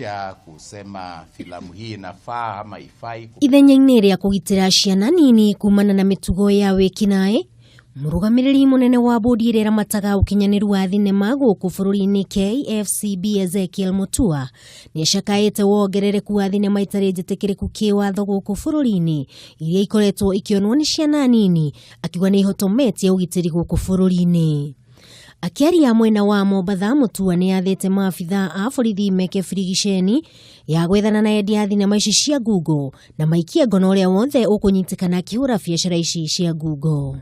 kupitisha kusema filamu hii inafaa ama ifai. Ithenya-ini ria kugitira ciana nini kumana na mitugo ya wikinae, murugammiriri munene wa mbodi iria iramataga ukinyaniru wa thinema guku bururi-ini KFCB Ezekiel Mutua niicakaite wongerereku wa thinema itari njitikiriku kiwatho guku bururi-ini iria ikoretwo ikionwo ni ciana nini, akiuga ni ihotometie ugitiri guku bururi-ini. Akiariria mwena wa Mombatha, Mutua ni athete maabitha a borithi meke birigiceni ya gwethana na endia thinema ici cia Google na maikie ngono uria wothe ukunyitikana akihura biashara ici cia Google.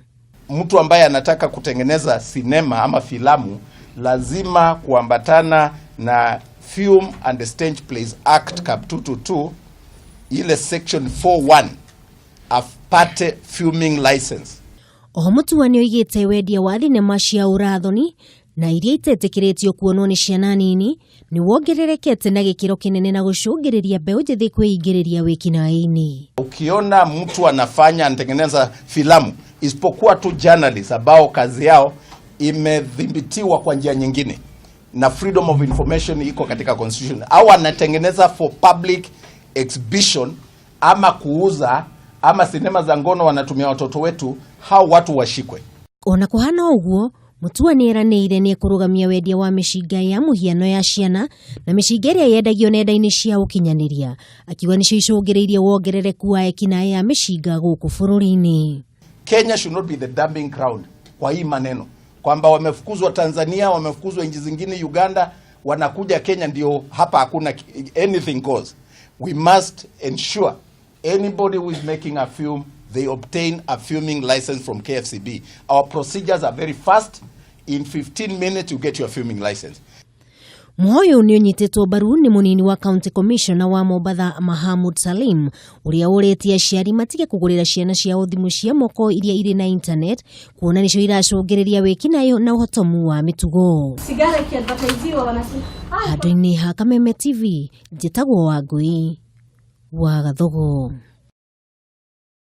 Mtu ambaye anataka kutengeneza sinema ama filamu lazima kuambatana na Film and Stage Plays Act Cap 222 ile section 41 apate filming license. Mutua ni oigite wendia wa thinema cia urathoni na iria itetekiritio kuonwo ni ciana nini ni wongererekete na gikiro kinene na gucungiriria mbeu njithi kwingiriria wikinae-ini. Ukiona mtu anatengeneza filamu isipokuwa tu journalists ambao kazi yao imedhibitiwa kwa njia nyingine na freedom of information iko katika constitution, au anatengeneza for public exhibition ama kuuza ama sinema za ngono wanatumia watoto wetu, hao watu washikwe. Ona kuhana uguo, Mutua ni eranĩire ni kurugamia wendia wa mishinga ya muhiano ya ciana na mishinga iria yendagio nenda-ini cia ukinyaniria, akiuga nicio icũngĩrĩirie wongerereku wa ekinae ya mishinga guku bururi-ini. Kenya should not be the dumping ground kwa hii maneno kwamba wamefukuzwa Tanzania, wamefukuzwa nchi zingine, Uganda, wanakuja Kenya ndio hapa hakuna anything goes. We must ensure anybody who is making a film, they obtain a filming license from KFCB. Our procedures are very fast. In 15 minutes you get your filming license. Muhoyo ni unyitetwo mbaru ni munini wa County Commissioner wa Mombatha Mahamud Salim uria uretie aciari matige kugurira ciana cia uthimu cia moko iria iri na internet kuona nicio iracungiriria wikinayo na uhotomu wa mitugo. Sigara kiadvertisiwa wanasema. Handũ-inĩ ha Kameme TV, njĩtagwo Wangui wa Gathugu.